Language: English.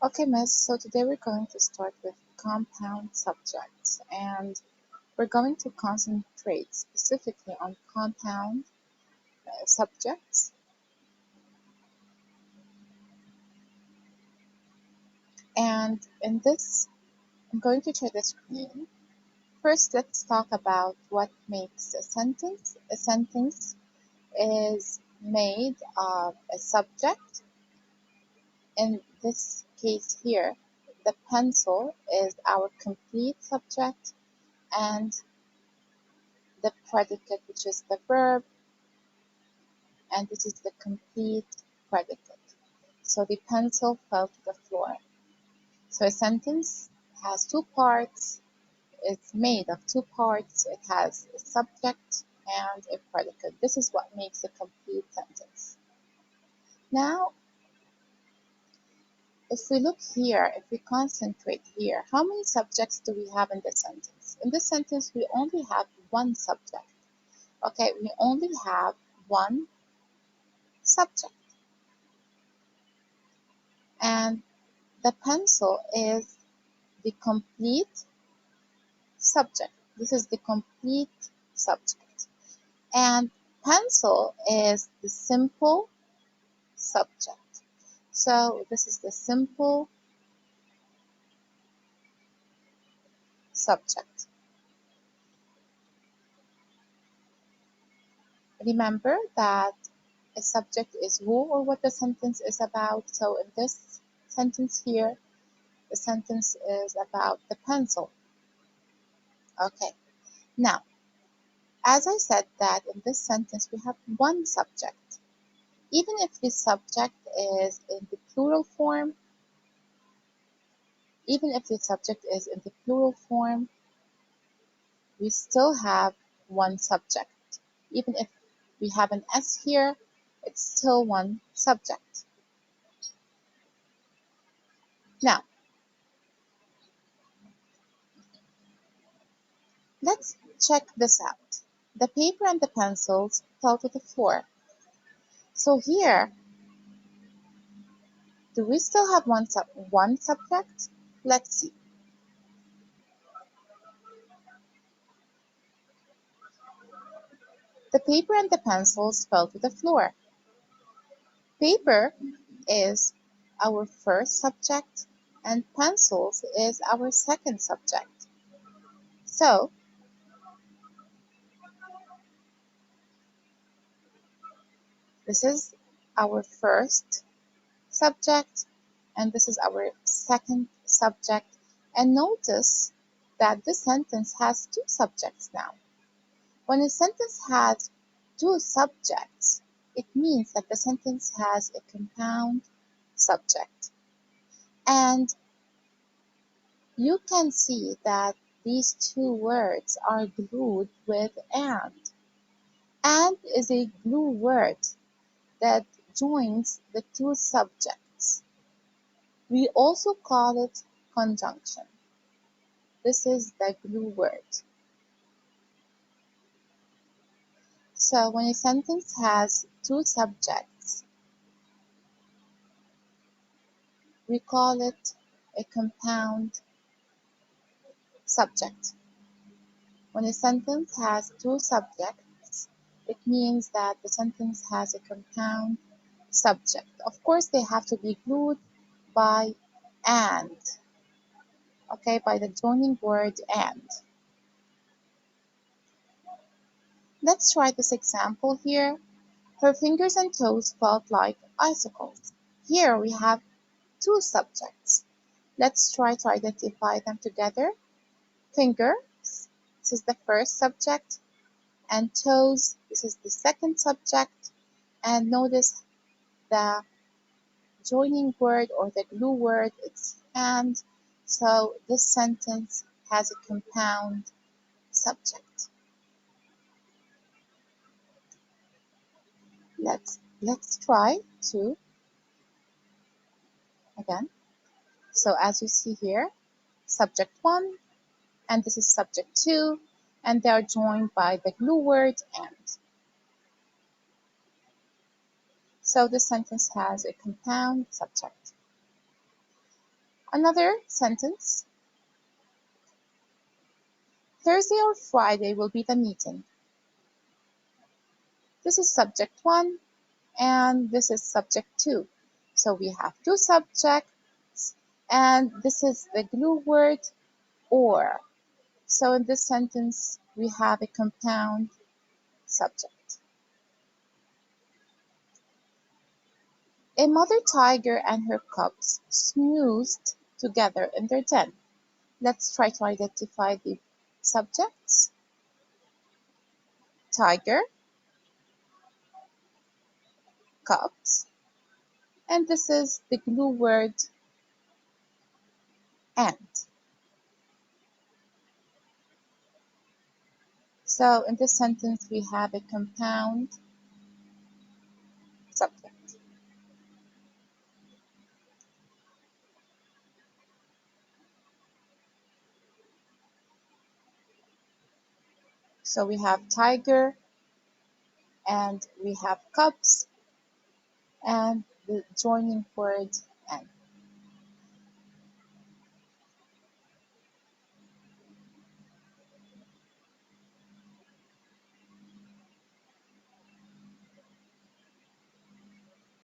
Okay, Miss, so today we're going to start with compound subjects and we're going to concentrate specifically on compound subjects. And in this, I'm going to share the screen. First, let's talk about what makes a sentence. A sentence is made of a subject. In this case here, the pencil is our complete subject and the predicate, which is the verb, and this is the complete predicate. So the pencil fell to the floor. So a sentence has two parts. It's made of two parts. It has a subject and a predicate. This is what makes a complete sentence. Now, if we look here, if we concentrate here, how many subjects do we have in this sentence? In this sentence, we only have one subject. Okay, we only have one subject. And the pencil is the complete subject. This is the complete subject. And pencil is the simple subject. So this is the simple subject. Remember that a subject is who or what the sentence is about. So in this sentence here, the sentence is about the pencil. Okay. Now, as I said that in this sentence we have one subject. Even if the subject is in the plural form, we still have one subject. Even if we have an S here, it's still one subject. Now, let's check this out. The paper and the pencils fell to the floor. So here, do we still have one subject? Let's see. The paper and the pencils fell to the floor. Paper is our first subject and pencils is our second subject. So, this is our first subject and this is our second subject. And notice that this sentence has two subjects now. When a sentence has two subjects, it means that the sentence has a compound subject. And you can see that these two words are glued with and. And is a glue word that joins the two subjects. We also call it conjunction. This is the glue word. So when a sentence has two subjects, we call it a compound subject. When a sentence has two subjects, it means that the sentence has a compound subject. Of course, they have to be glued by and, okay, by the joining word and. Let's try this example here. Her fingers and toes felt like icicles. Here we have two subjects. Let's try to identify them together. Fingers, this is the first subject, and toes, this is the second subject. And notice the joining word or the glue word, it's and. So this sentence has a compound subject. Let's try to again. So as you see here, subject 1 and this is subject 2 and they are joined by the glue word and. So the sentence has a compound subject. Another sentence: Thursday or Friday will be the meeting. This is subject 1 and this is subject 2. So we have two subjects and this is the glue word or. So in this sentence we have a compound subject. A mother tiger and her cubs snoozed together in their den. Let's try to identify the subjects. Tiger, cubs, and this is the glue word and. So in this sentence we have a compound subject. So we have tiger and we have cubs and the joining word and.